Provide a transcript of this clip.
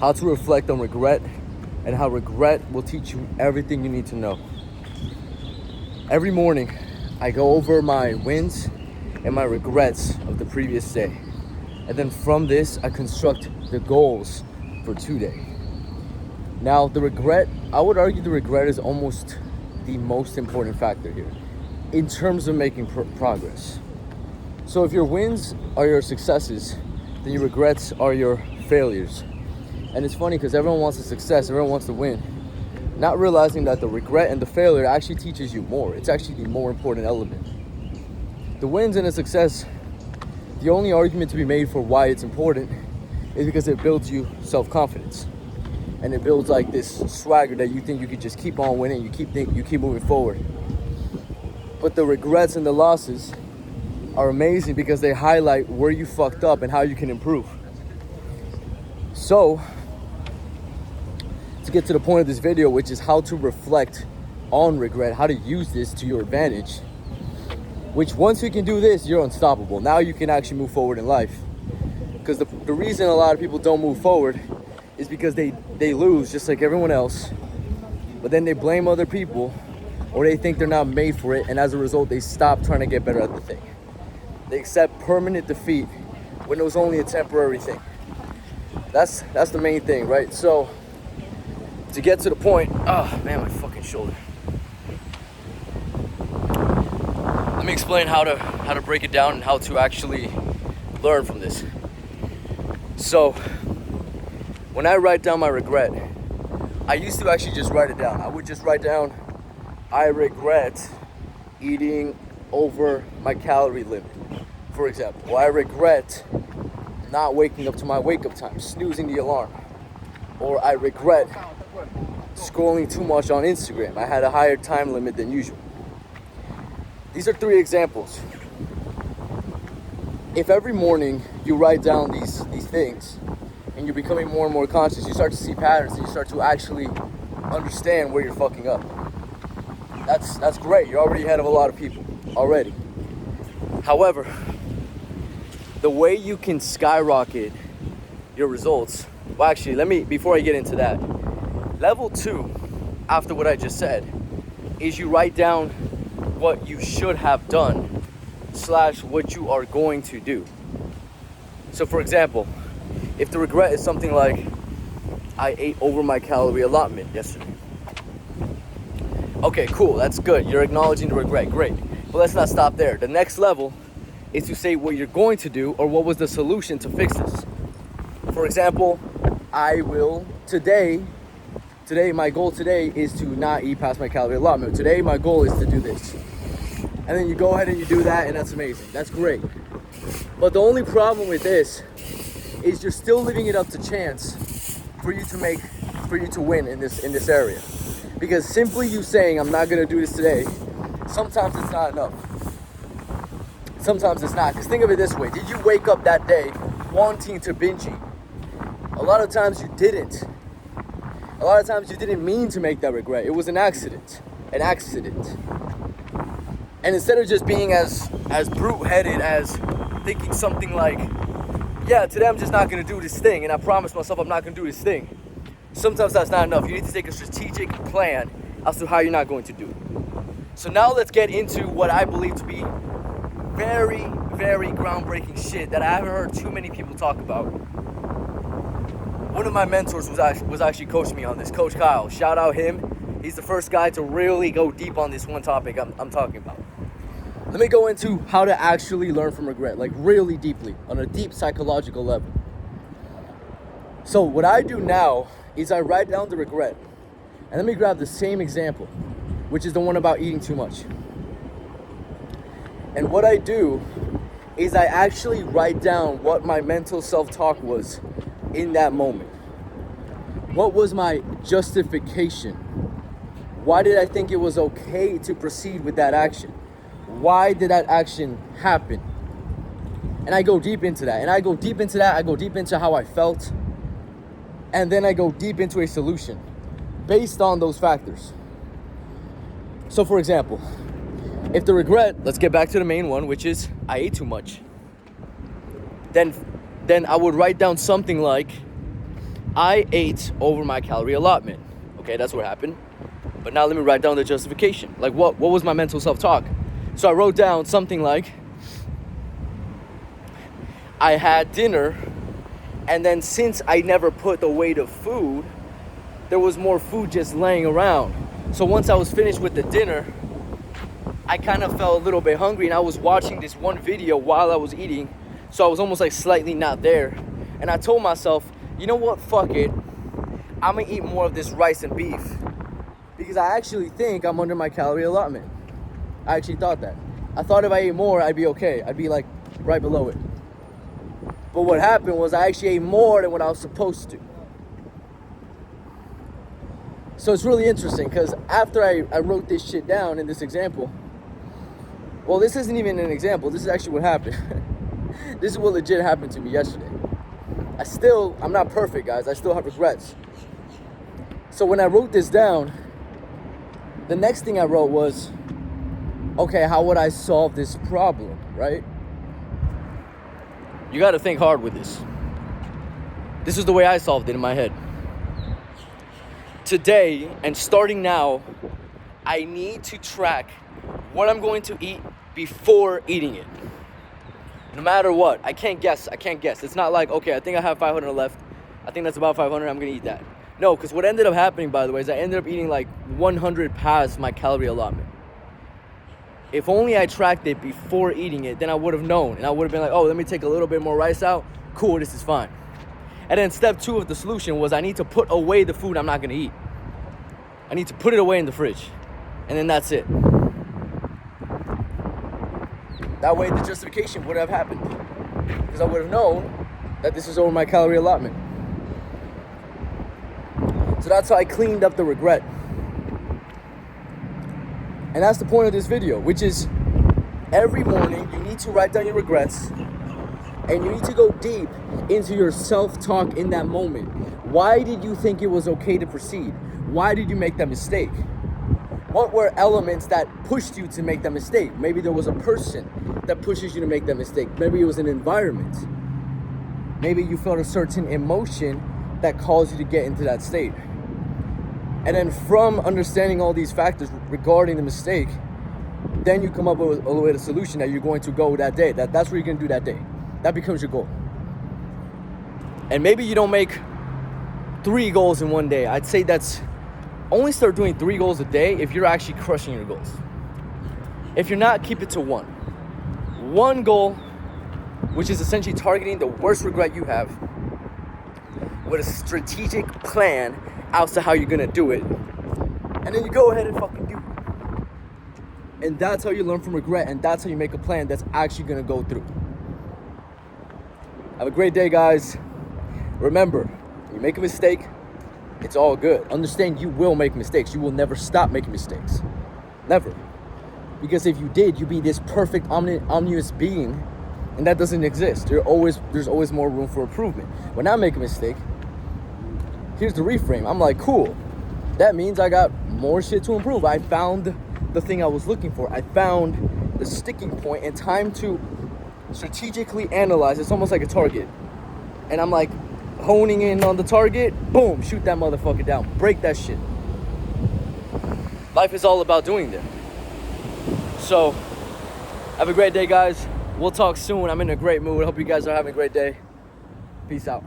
how to reflect on regret, and how regret will teach you everything you need to know. Every morning, I go over my wins and my regrets of the previous day. And then from this, I construct the goals for today. Now, the regret, I would argue the regret is almost the most important factor here in terms of making progress. So if your wins are your successes, then your regrets are your failures. And it's funny because everyone wants a success, everyone wants to win, not realizing that the regret and the failure actually teaches you more. It's actually the more important element. The wins and the success, the only argument to be made for why it's important is because it builds you self-confidence. And it builds like this swagger that you think you could just keep on winning, you keep moving forward. But the regrets and the losses are amazing because they highlight where you fucked up and how you can improve. So, to get to the point of this video, which is how to reflect on regret, how to use this to your advantage, which once you can do this, you're unstoppable. Now you can actually move forward in life. Because the reason a lot of people don't move forward is because they lose just like everyone else, but then they blame other people or they think they're not made for it, and as a result, they stop trying to get better at the thing. They accept permanent defeat when it was only a temporary thing. That's the main thing, right? So, to get to the point, oh man, my fucking shoulder. Let me explain how to break it down and how to actually learn from this. So, when I write down my regret, I used to actually just write it down. I would just write down, I regret eating over my calorie limit, for example. Or I regret not waking up to my wake-up time, snoozing the alarm. Or I regret scrolling too much on Instagram. I had a higher time limit than usual. These are 3 examples. If every morning you write down these things and you're becoming more and more conscious, you start to see patterns and you start to actually understand where you're fucking up. That's great. You're already ahead of a lot of people already. However, the way you can skyrocket your results, well, actually, before I get into that, level 2, after what I just said, is you write down what you should have done / what you are going to do. So for example, if the regret is something like, I ate over my calorie allotment yesterday. Okay, cool, that's good. You're acknowledging the regret, great. But let's not stop there. The next level is to say what you're going to do or what was the solution to fix this. For example, I will today, my goal today is to not eat past my calorie allotment. Today, my goal is to do this. And then you go ahead and you do that, and that's amazing. That's great. But the only problem with this is you're still leaving it up to chance for you to win in this area. Because simply you saying, I'm not gonna do this today, sometimes it's not enough. Sometimes it's not. Because think of it this way, did you wake up that day wanting to binge eat? A lot of times you didn't. A lot of times you didn't mean to make that regret. It was an accident. And instead of just being as brute-headed as thinking something like, yeah, today I'm just not gonna do this thing, and I promise myself I'm not gonna do this thing. Sometimes that's not enough. You need to take a strategic plan as to how you're not going to do it. So now let's get into what I believe to be very, very groundbreaking shit that I haven't heard too many people talk about. One of my mentors was actually coaching me on this, Coach Kyle. Shout out him. He's the first guy to really go deep on this one topic I'm talking about. Let me go into how to actually learn from regret, like really deeply, on a deep psychological level. So what I do now is I write down the regret. And let me grab the same example, which is the one about eating too much. And what I do is I actually write down what my mental self-talk was in that moment. What was my justification? Why did I think it was okay to proceed with that action? Why did that action happen? And I go deep into that. I go deep into how I felt. And then I go deep into a solution based on those factors. So for example, if the regret, let's get back to the main one, which is I ate too much. Then I would write down something like, I ate over my calorie allotment. Okay, that's what happened. But now let me write down the justification. Like what was my mental self-talk? So I wrote down something like, I had dinner, and then since I never put away the food, there was more food just laying around. So once I was finished with the dinner, I kind of felt a little bit hungry, and I was watching this one video while I was eating, so I was almost like slightly not there. And I told myself, you know what, fuck it, I'm gonna eat more of this rice and beef, because I actually think I'm under my calorie allotment. I actually thought that. I thought if I ate more, I'd be okay. I'd be like right below it. But what happened was I actually ate more than what I was supposed to. So it's really interesting, because after I wrote this shit down in this example, well, this isn't even an example. This is actually what happened. This is what legit happened to me yesterday. I'm not perfect, guys. I still have regrets. So when I wrote this down, the next thing I wrote was, okay, how would I solve this problem, right? You got to think hard with this. This is the way I solved it in my head. Today, and starting now, I need to track what I'm going to eat before eating it. No matter what. I can't guess. It's not like, okay, I think I have 500 left. I think that's about 500. I'm going to eat that. No, because what ended up happening, by the way, is I ended up eating like 100 past my calorie allotment. If only I tracked it before eating it, then I would have known. And I would have been like, oh, let me take a little bit more rice out. Cool, this is fine. And then step 2 of the solution was I need to put away the food I'm not going to eat. I need to put it away in the fridge. And then that's it. That way the justification would have happened. Because I would have known that this is over my calorie allotment. So that's how I cleaned up the regret. And that's the point of this video, which is every morning you need to write down your regrets, and you need to go deep into your self-talk in that moment. Why did you think it was okay to proceed? Why did you make that mistake? What were elements that pushed you to make that mistake? Maybe there was a person that pushes you to make that mistake. Maybe it was an environment. Maybe you felt a certain emotion that caused you to get into that state. And then from understanding all these factors regarding the mistake, then you come up with a solution that you're going to go that day. That's what you're going to do that day. That becomes your goal. And maybe you don't make 3 goals in one day. I'd say that's only start doing 3 goals a day if you're actually crushing your goals. If you're not, keep it to 1. 1 goal, which is essentially targeting the worst regret you have with a strategic plan as to how you're gonna do it, and then you go ahead and fucking do it. And that's how you learn from regret, and that's how you make a plan that's actually gonna go through. Have a great day, guys. Remember, when you make a mistake, it's all good. Understand you will make mistakes. You will never stop making mistakes. Never. Because if you did, you'd be this perfect omnivorous being, and that doesn't exist. There's always more room for improvement. When I make a mistake, here's the reframe. I'm like, cool. That means I got more shit to improve. I found the thing I was looking for. I found the sticking point, and time to strategically analyze. It's almost like a target. And I'm like honing in on the target. Boom, shoot that motherfucker down. Break that shit. Life is all about doing that. So, have a great day, guys. We'll talk soon. I'm in a great mood. I hope you guys are having a great day. Peace out.